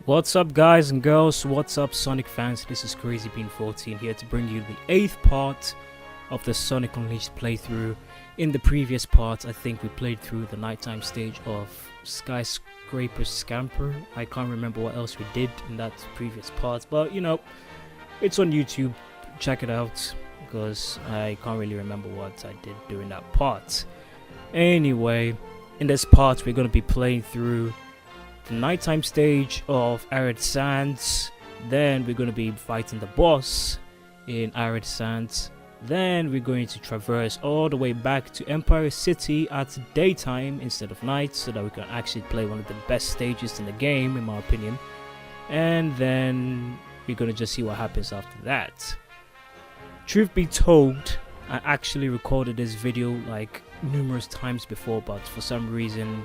What's up guys and girls, what's up Sonic fans, this is Crazy Bean 14 here to bring you the 8th part of the Sonic Unleashed playthrough. In the previous part, I think we played through the nighttime stage of Skyscraper Scamper. I can't remember what else we did in that previous part, but you know, it's on YouTube, check it out, because I can't really remember what I did during that part. Anyway, in this part we're going to be playing through the nighttime stage of Arid Sands. Then we're going to be fighting the boss in Arid Sands. Then we're going to traverse all the way back to Empire City at daytime instead of night, so that we can actually play one of the best stages in the game, in my opinion. And then we're going to just see what happens after that. Truth be told, I actually recorded this video like numerous times before, but for some reason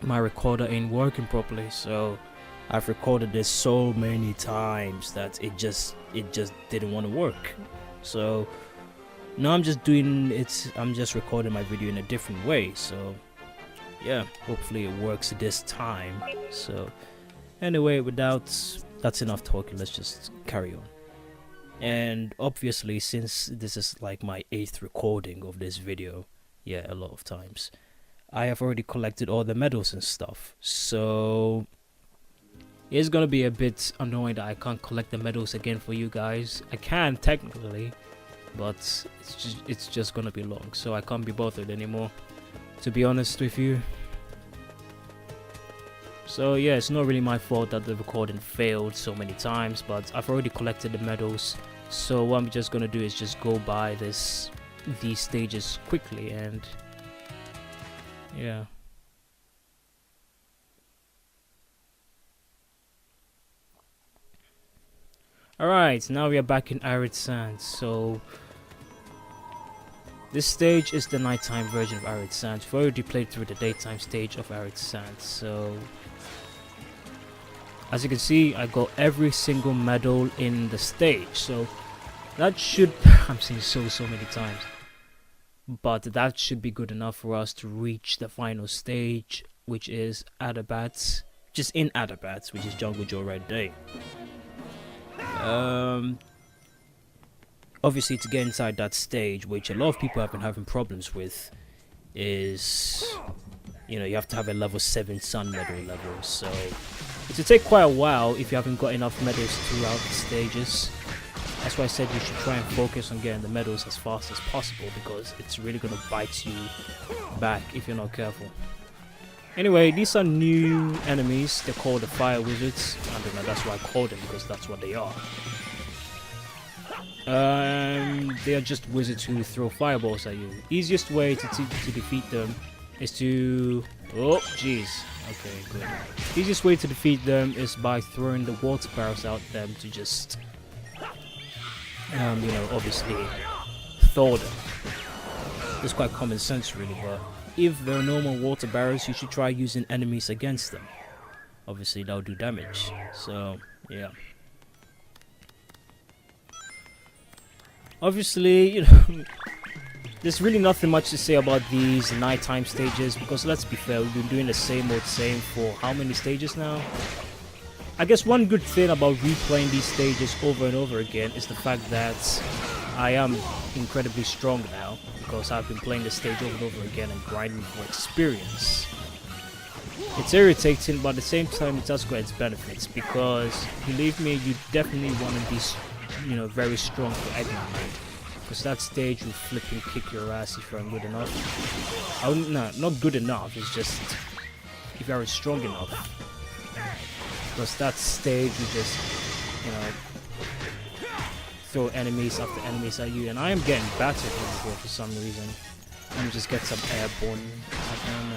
my recorder ain't working properly, so I've recorded this so many times that it just didn't want to work. So now I'm just recording my video in a different way, so yeah, hopefully it works this time. So anyway, that's enough talking, let's just carry on. And obviously, since this is like my 8th recording of this video, yeah, a lot of times, I have already collected all the medals and stuff, so it's gonna be a bit annoying that I can't collect the medals again for you guys. I can technically, but it's just gonna be long, so I can't be bothered anymore, to be honest with you. So yeah, it's not really my fault that the recording failed so many times, but I've already collected the medals, so what I'm just gonna do is just go by these stages quickly, and yeah. Alright, now we are back in Arid Sands. So this stage is the nighttime version of Arid Sands. We've already played through the daytime stage of Arid Sands. So as you can see, I got every single medal in the stage. So that should I'm saying so many times, but that should be good enough for us to reach the final stage, which is Adabat, just in Adabat, which is Jungle Joyride Day. Obviously, to get inside that stage, which a lot of people have been having problems with, is, you know, you have to have a level 7 sun medal level, so it will take quite a while if you haven't got enough medals throughout the stages. That's why I said you should try and focus on getting the medals as fast as possible, because it's really going to bite you back if you're not careful. Anyway, these are new enemies. They're called the Fire Wizards. I don't know, that's why I call them, because that's what they are. They are just wizards who throw fireballs at you. Easiest way to defeat them is to... oh, jeez. Okay, good. Easiest way to defeat them is by throwing the water barrels out them to just... you know, obviously thaw them. It's quite common sense really, but if there are normal water barrels, you should try using enemies against them. Obviously that'll do damage, so yeah. Obviously, you know, there's really nothing much to say about these nighttime stages, because let's be fair, we've been doing the same old same for how many stages now? I guess one good thing about replaying these stages over and over again is the fact that I am incredibly strong now, because I've been playing the stage over and over again and grinding for experience. It's irritating, but at the same time it does got its benefits, because believe me, you definitely want to be, you know, very strong for Eggman Land, because that stage will flip and kick your ass if you're good enough. No, not good enough, it's just if you're strong enough. Because that stage you just, you know, throw enemies after enemies at you, and I am getting battered over here for some reason. Let me just get some airborne at them,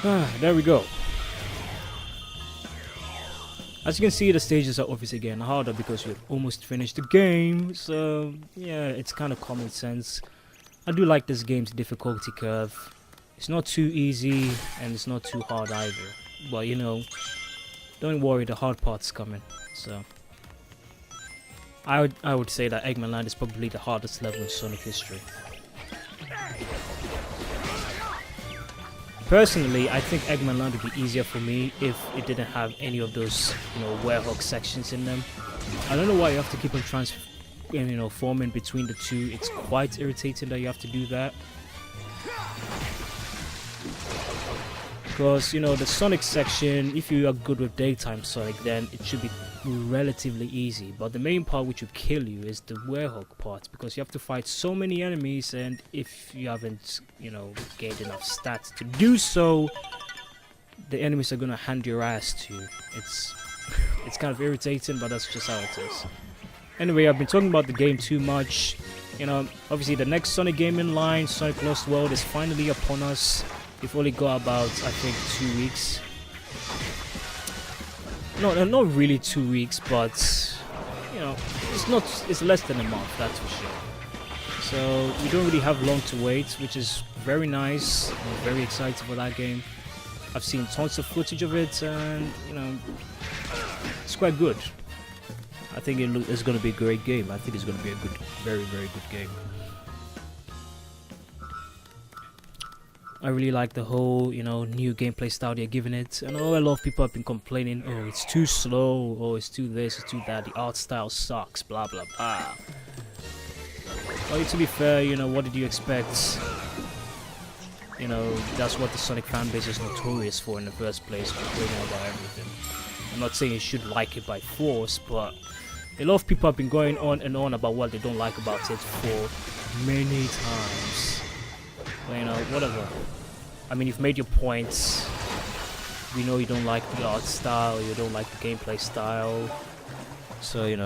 and there we go. As you can see, the stages are obviously getting harder because we've almost finished the game, so yeah, it's kind of common sense. I do like this game's difficulty curve. It's not too easy and it's not too hard either, but you know, don't worry, the hard part's coming. So I would say that Eggman Land is probably the hardest level in Sonic history. Personally, I think Eggman Land would be easier for me if it didn't have any of those, Werehog sections in them. I don't know why you have to keep on forming between the two. It's quite irritating that you have to do that. Because, the Sonic section, if you are good with daytime Sonic, then it should be relatively easy. But the main part which would kill you is the Werehog part, because you have to fight so many enemies, and if you haven't, gained enough stats to do so, the enemies are gonna hand your ass to you. It's kind of irritating, but that's just how it is. Anyway, I've been talking about the game too much. Obviously the next Sonic game in line, Sonic Lost World, is finally upon us. We've only got about, I think, 2 weeks. No, not really 2 weeks, but it's less than a month, that's for sure. So we don't really have long to wait, which is very nice. I'm very excited for that game. I've seen tons of footage of it, and it's quite good. I think it's going to be a great game. I think it's going to be a good, very, very good game. I really like the whole, new gameplay style they're giving it. And a lot of people have been complaining, oh, it's too slow, oh, it's too this, it's too that, the art style sucks, blah, blah, blah. Well, to be fair, what did you expect? That's what the Sonic fanbase is notorious for in the first place, complaining about everything. I'm not saying you should like it by force, but a lot of people have been going on and on about what they don't like about it for many times. Whatever. I mean, you've made your points. We know you don't like the art style, you don't like the gameplay style. So, it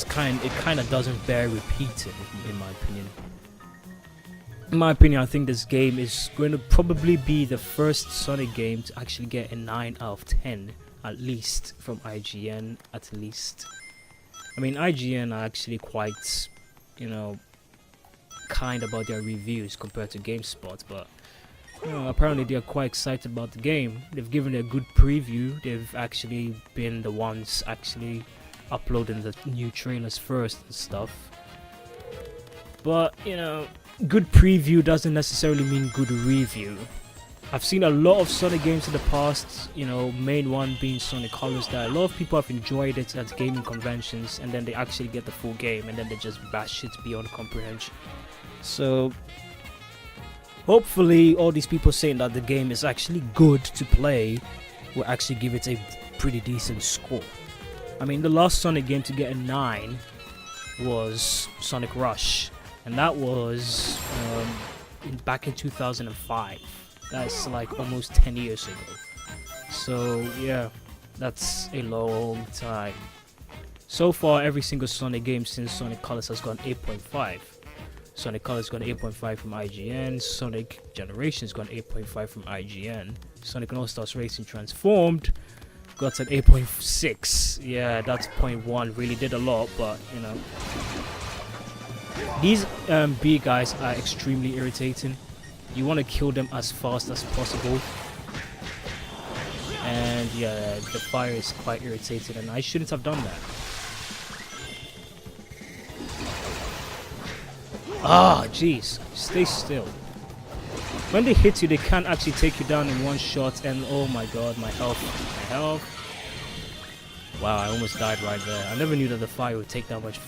kind of doesn't bear repeating, in my opinion. In my opinion, I think this game is going to probably be the first Sonic game to actually get a 9 out of 10, at least, from IGN, at least. I mean, IGN are actually quite, kind about their reviews compared to GameSpot, but apparently they are quite excited about the game. They've given it a good preview. They've actually been the ones actually uploading the new trailers first and stuff. But good preview doesn't necessarily mean good review. I've seen a lot of Sonic games in the past, main one being Sonic Colors, that a lot of people have enjoyed it at gaming conventions, and then they actually get the full game and then they just bash it beyond comprehension. So hopefully all these people saying that the game is actually good to play will actually give it a pretty decent score. I mean, the last Sonic game to get a 9 was Sonic Rush, and that was back in 2005. That's like almost 10 years ago. So yeah, that's a long time. So far, every single Sonic game since Sonic Colors has gone 8.5. Sonic Colors got 8.5 from IGN, Sonic Generations got 8.5 from IGN, Sonic All-Stars Racing Transformed got an 8.6. Yeah, that's 0.1, really did a lot, but these B guys are extremely irritating. You want to kill them as fast as possible, and yeah, the fire is quite irritating, and I shouldn't have done that. Ah, jeez, stay still. When they hit you, they can't actually take you down in one shot, and oh my god, my health. Wow, I almost died right there. I never knew that the fire would take that much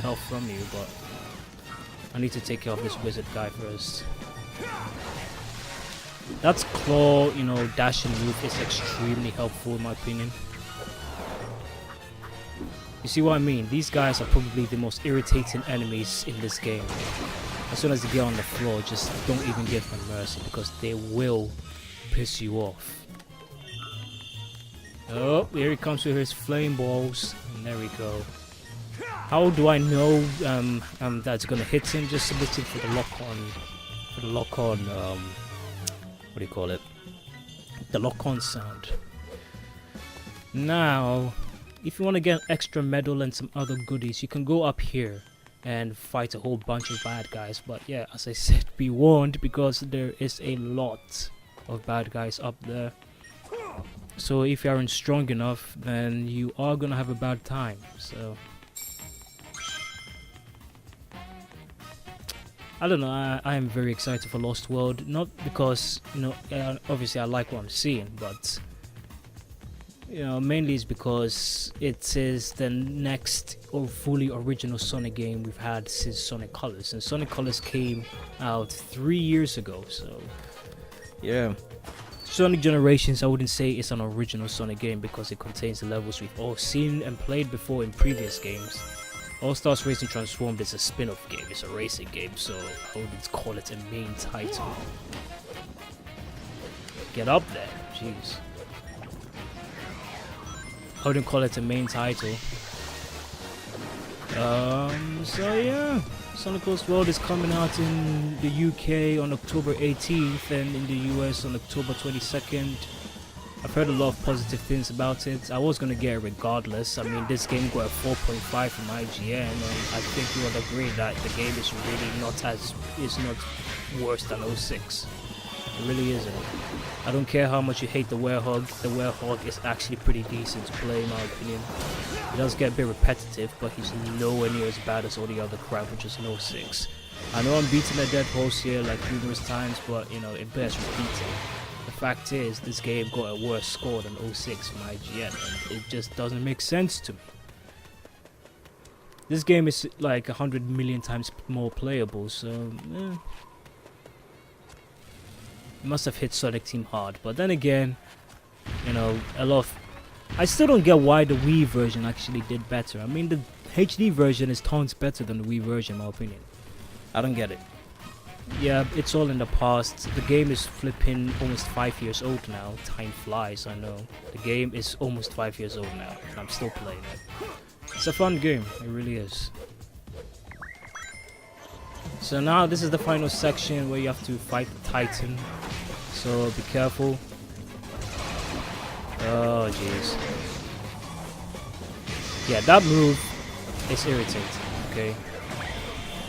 health from you, but I need to take care of this wizard guy first. That's claw, dashing move is extremely helpful in my opinion. You see what I mean? These guys are probably the most irritating enemies in this game. As soon as they get on the floor, just don't even give them mercy, because they will piss you off. Oh, here he comes with his flame balls. And there we go. How do I know that's gonna hit him? Just listen for the lock-on, what do you call it? The lock-on sound. Now, if you want to get an extra medal and some other goodies, you can go up here and fight a whole bunch of bad guys. But yeah, as I said, be warned, because there is a lot of bad guys up there. So if you aren't strong enough, then you are gonna have a bad time. So I don't know. I am very excited for Lost World, not because obviously I like what I'm seeing, but mainly it's because it is the next or fully original Sonic game we've had since Sonic Colors, and Sonic Colors came out 3 years ago. So yeah, Sonic Generations I wouldn't say it's an original Sonic game because it contains the levels we've all seen and played before in previous games. All Stars Racing Transformed is a spin-off game, it's a racing game, so I wouldn't call it a main title. Get up there, jeez. I wouldn't call it a main title. So yeah, Sonic Lost World is coming out in the UK on October 18th and in the US on October 22nd. I've heard a lot of positive things about it. I was gonna get it regardless. I mean, this game got a 4.5 from IGN, and I think you would agree that the game is really not worse than 06. It really isn't. I don't care how much you hate the Werehog. The Werehog is actually pretty decent to play in my opinion. It does get a bit repetitive, but he's nowhere near as bad as all the other crap, which is no 06. I know I'm beating a dead horse here like numerous times, but it bears repeating. The fact is, this game got a worse score than 06 from IGN, and it just doesn't make sense to me. This game is like 100 million times more playable, so it must have hit Sonic Team hard. But then again, I still don't get why the Wii version actually did better. I mean, the HD version is tons better than the Wii version, in my opinion. I don't get it. Yeah, it's all in the past. The game is flipping almost 5 years old now. Time flies, I know. The game is almost 5 years old now, and I'm still playing it. It's a fun game, it really is. So now this is the final section where you have to fight the Titan. So be careful. Oh jeez. Yeah, that move is irritating, okay?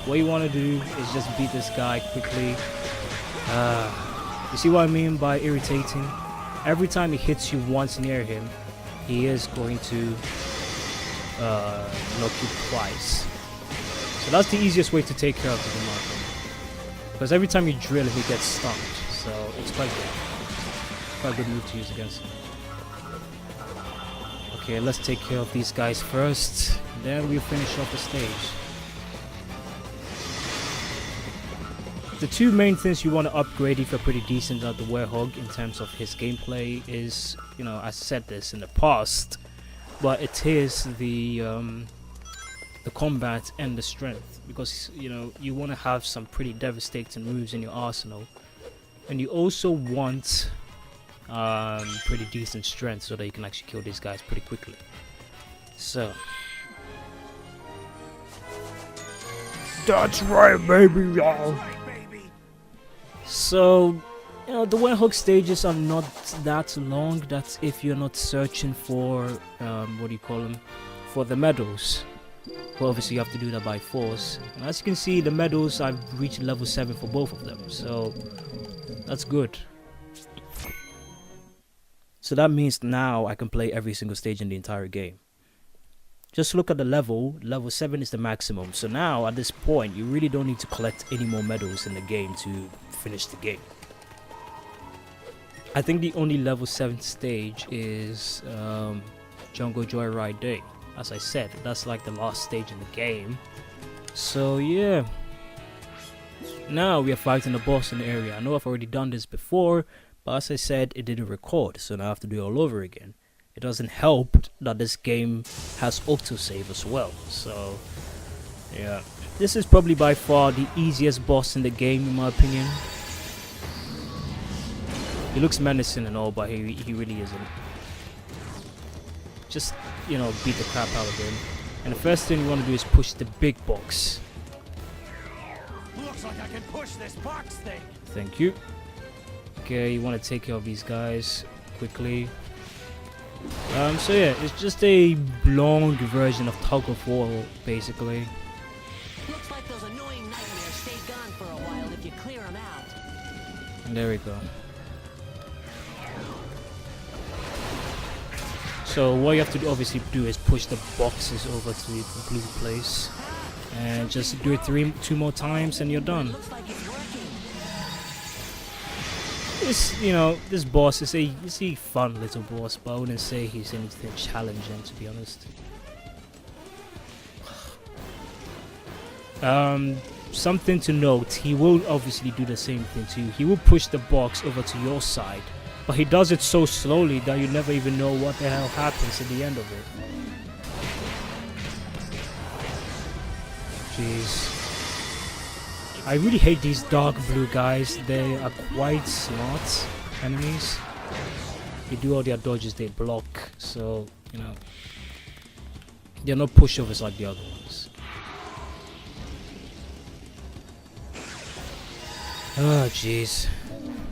What you want to do is just beat this guy quickly. You see what I mean by irritating? Every time he hits you once near him, he is going to knock you twice. So that's the easiest way to take care of him, in my opinion. Because every time you drill him, he gets stunned. So it's quite good. Quite a good move to use against him. Okay, let's take care of these guys first. Then we'll finish off the stage. The two main things you want to upgrade if you're pretty decent at the Werehog in terms of his gameplay is, I said this in the past, but it is the combat and the strength, because you want to have some pretty devastating moves in your arsenal, and you also want pretty decent strength so that you can actually kill these guys pretty quickly. So that's right, baby, y'all. So, the Werehog stages are not that long. That's if you're not searching for, for the medals. But obviously you have to do that by force. And as you can see, the medals, I've reached level 7 for both of them. So, that's good. So that means now I can play every single stage in the entire game. Just look at the level 7 is the maximum. So now, at this point, you really don't need to collect any more medals in the game to finish the game. I think the only level 7 stage is Jungle Joyride Day. As I said, that's like the last stage in the game. So yeah. Now we are fighting the boss in the area. I know I've already done this before, but as I said, it didn't record, so now I have to do it all over again. It doesn't help that this game has autosave as well, so yeah. This is probably by far the easiest boss in the game, in my opinion. He looks menacing and all, but he really isn't. Just, beat the crap out of him. And the first thing you want to do is push the big box. Looks like I can push this box thing. Thank you. Okay, you want to take care of these guys quickly. So yeah, it's just a long version of tug of war, basically. Looks like those annoying nightmares stay gone for a while if you clear them out. And there we go. So what you have to obviously do is push the boxes over to the blue place. And just do it two more times and you're done. Looks like it's working. This boss is a fun little boss, but I wouldn't say he's anything challenging, to be honest. Something to note, he will obviously do the same thing to you. He will push the box over to your side, but he does it so slowly that you never even know what the hell happens at the end of it. Jeez. I really hate these dark blue guys. They are quite smart enemies. They do all their dodges, they block, so, they're not pushovers like the other ones. Oh jeez,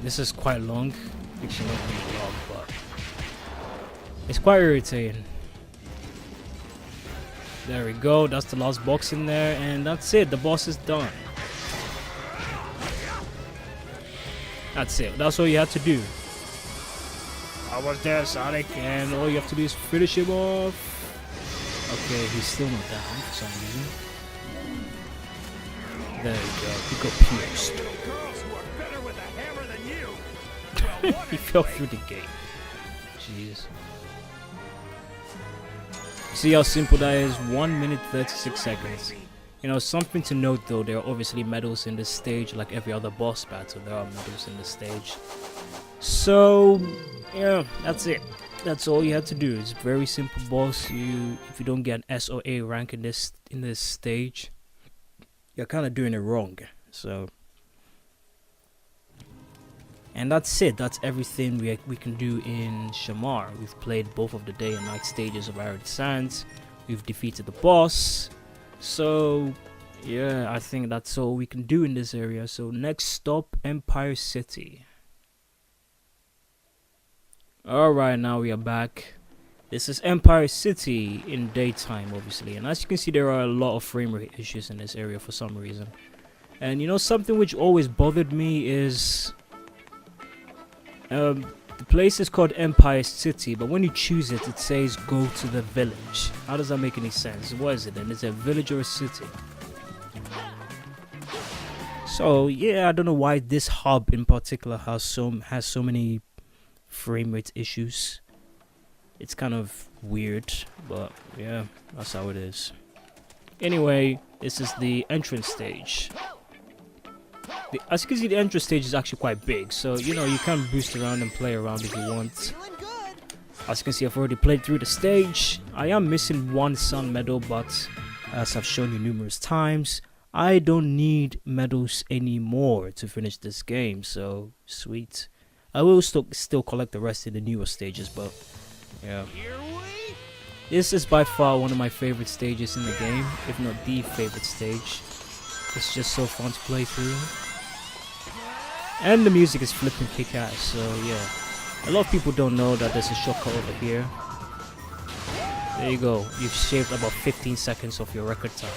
this is quite long. Actually not really long, but it's quite irritating. There we go, that's the last box in there, and that's it, the boss is done. That's it, that's all you have to do. I was there, Sonic, and all you have to do is finish him off. Okay, he's still not down for some reason. There you go, he got pierced. He fell through the gate. Jeez. See how simple that is? 1 minute 36 seconds. Something to note though, there are obviously medals in this stage, like every other boss battle, there are medals in this stage. So, yeah, that's it. That's all you have to do. It's a very simple boss. If you don't get an S or A rank in this stage, you're kind of doing it wrong. So, and that's it. That's everything we can do in Shamar. We've played both of the day and night stages of Arid Sands. We've defeated the boss. So, yeah, I think that's all we can do in this area. So, next stop, Empire City. Alright, now we are back. This is Empire City in daytime, obviously. And as you can see, there are a lot of frame rate issues in this area for some reason. And something which always bothered me is the place is called Empire City, but when you choose it, it says go to the village. How does that make any sense? What is it then? Is it a village or a city? So yeah, I don't know why this hub in particular has so many frame rate issues. It's kind of weird, but yeah, that's how it is. Anyway, this is the entrance stage. As you can see, the entrance stage is actually quite big, so you can boost around and play around if you want. As you can see, I've already played through the stage. I am missing one sun medal, but as I've shown you numerous times, I don't need medals anymore to finish this game, so sweet. I will still collect the rest in the newer stages, but yeah. This is by far one of my favorite stages in the game, if not the favorite stage. It's just so fun to play through. And the music is flipping kick-ass, so yeah. A lot of people don't know that there's a shortcut over here. There you go, you've shaved about 15 seconds off your record time.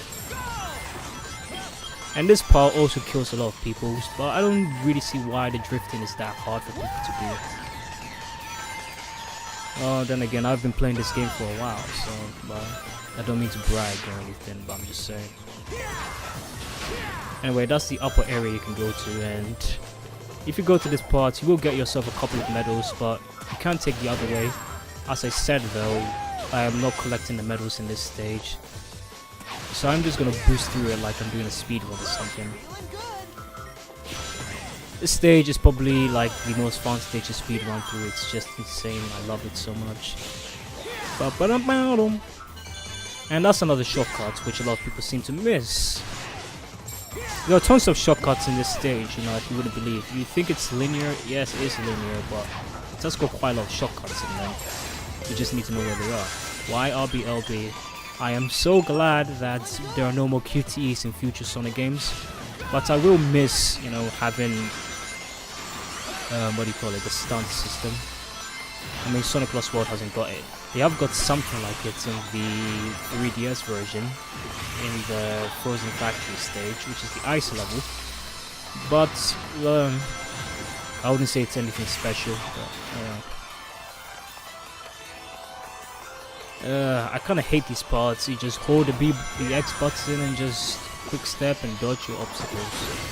And this part also kills a lot of people, but I don't really see why the drifting is that hard for people to do. Oh, then again, I've been playing this game for a while, so but I don't mean to brag or anything, but I'm just saying. Anyway, that's the upper area you can go to, and if you go to this part, you will get yourself a couple of medals, but you can't take the other way. As I said though, I am not collecting the medals in this stage. So I'm just gonna boost through it like I'm doing a speedrun or something. This stage is probably like the most fun stage to speedrun through. It's just insane. I love it so much. And that's another shortcut which a lot of people seem to miss. There are tons of shortcuts in this stage, if you wouldn't believe. You think it's linear? Yes, it is linear, but it does got quite a lot of shortcuts in there. You just need to know where they are. Why RBLB? I am so glad that there are no more QTEs in future Sonic games, but I will miss, having, the stunt system. I mean, Sonic Lost World hasn't got it. They have got something like it in the 3DS version, in the Frozen Factory stage, which is the ice level, but I wouldn't say it's anything special, but I kind of hate these parts. You just hold the X button and just quick step and dodge your obstacles.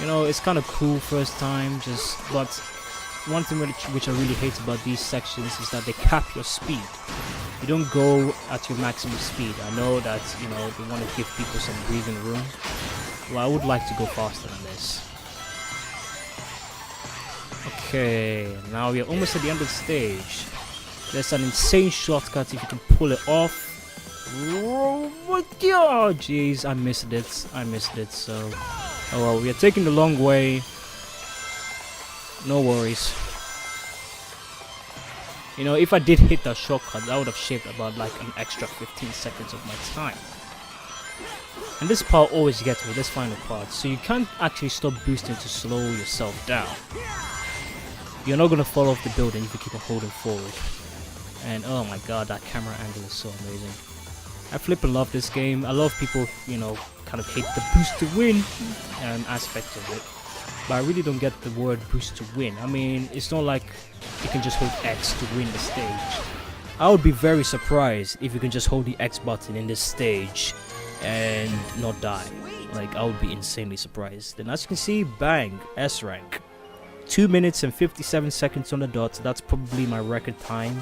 You know, it's kind of cool first time, but one thing which I really hate about these sections is that they cap your speed. You don't go at your maximum speed. I know that, you know, they want to give people some breathing room. Well, I would like to go faster than this. Okay, now we are almost at the end of the stage. There's an insane shortcut if you can pull it off. Oh my god, jeez, I missed it, so... Oh well, we are taking the long way. No worries. You know, if I did hit that shortcut, that would have shaved about like an extra 15 seconds of my time. And this part always gets me, this final part. So you can't actually stop boosting to slow yourself down. You're not gonna fall off the building if you keep on holding forward. And oh my god, that camera angle is so amazing. I flippin' love this game. I love people, you know, kind of hate the boost to win aspect of it. But I really don't get the word boost to win. I mean, it's not like you can just hold X to win the stage. I would be very surprised if you can just hold the X button in this stage and not die. Like, I would be insanely surprised. And as you can see, bang, S rank. 2 minutes and 57 seconds on the dot. That's probably my record time.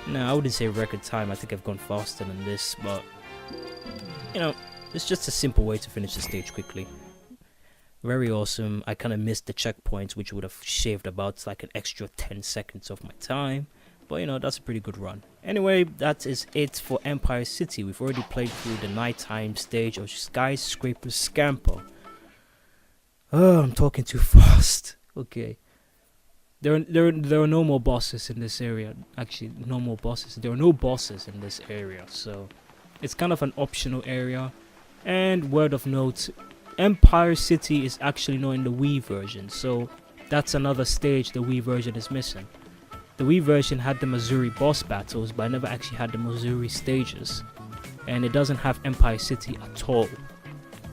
No, I wouldn't say record time. I think I've gone faster than this, but you know, it's just a simple way to finish the stage quickly. Very awesome. I kind of missed the checkpoints, which would have shaved about like an extra 10 seconds of my time. But you know, that's a pretty good run. Anyway, that is it for Empire City. We've already played through the nighttime stage of Skyscraper Scamper. Oh, I'm talking too fast. Okay. There are no more bosses in this area. Actually, no more bosses. There are no bosses in this area, so it's kind of an optional area. And word of note, Empire City is actually not in the Wii version, so that's another stage the Wii version is missing. The Wii version had the Missouri boss battles, but I never actually had the Missouri stages, and it doesn't have Empire City at all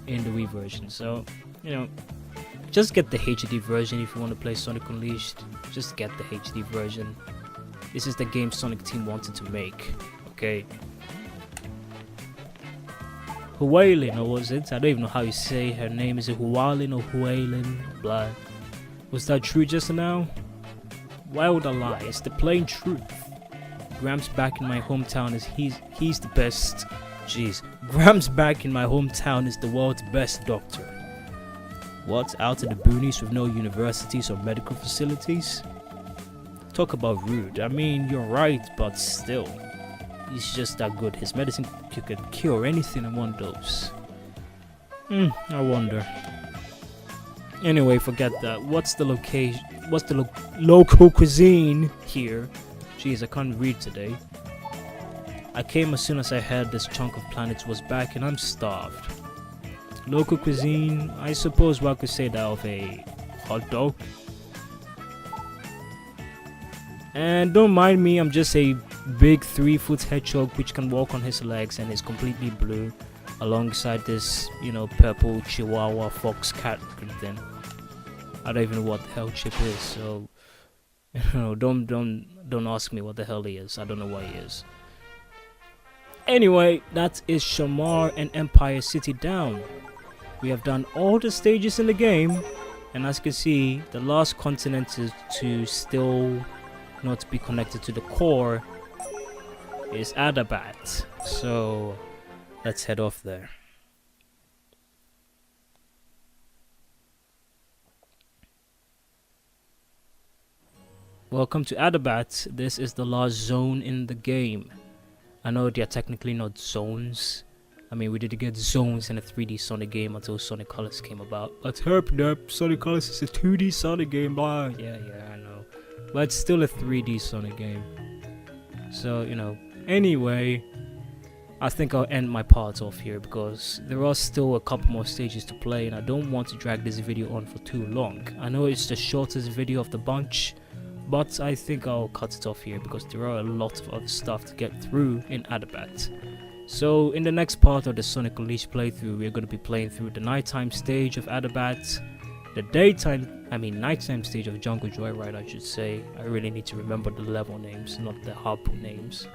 in the Wii version. So, you know, just get the HD version if you want to play Sonic Unleashed. Just get the HD version. This is the game Sonic Team wanted to make. Okay. Hualin, or was it? I don't even know how you say her name. Is it Hualin or Hualin? Blah. Was that true just now? Why would I lie? It's the plain truth. Gramps back in my hometown is he's the best. Jeez. Gramps back in my hometown is the world's best doctor. What? Out in the boonies with no universities or medical facilities? Talk about rude. I mean, you're right, but still. He's just that good. His medicine could cure anything in one dose. I wonder. Anyway, forget that. What's the location? What's the local cuisine here? Jeez, I can't read today. I came as soon as I heard this chunk of planets was back and I'm starved. Local cuisine, I suppose one could say that of a hot dog. And don't mind me, I'm just a big 3-foot hedgehog which can walk on his legs and is completely blue, alongside this, you know, purple Chihuahua fox cat thing. I don't even know what the hell Chip is, so you know, don't ask me what the hell he is. I don't know what he is. Anyway, that is Shamar and Empire City down. We have done all the stages in the game, and as you can see, the last continent is to still not be connected to the core is Adabat. So let's head off there. Welcome to Adabat. This is the last zone in the game. I know they are technically not zones. I mean, we did get zones in a 3D Sonic game until Sonic Colors came about. But herp, Sonic Colors is a 2D Sonic game, blah. Yeah, I know. But it's still a 3D Sonic game. So, you know. Anyway, I think I'll end my part off here because there are still a couple more stages to play and I don't want to drag this video on for too long. I know it's the shortest video of the bunch, but I think I'll cut it off here because there are a lot of other stuff to get through in Adabat. So in the next part of the Sonic Unleashed playthrough, we're going to be playing through the nighttime stage of Adabat, the nighttime stage of Jungle Joyride, I should say. I really need to remember the level names, not the hub names.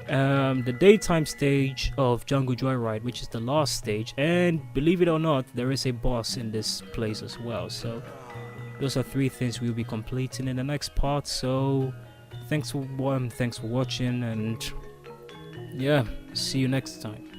The daytime stage of Jungle Joyride, which is the last stage, and believe it or not, there is a boss in this place as well. So those are 3 things we'll be completing in the next part. So thanks for watching, and yeah, see you next time.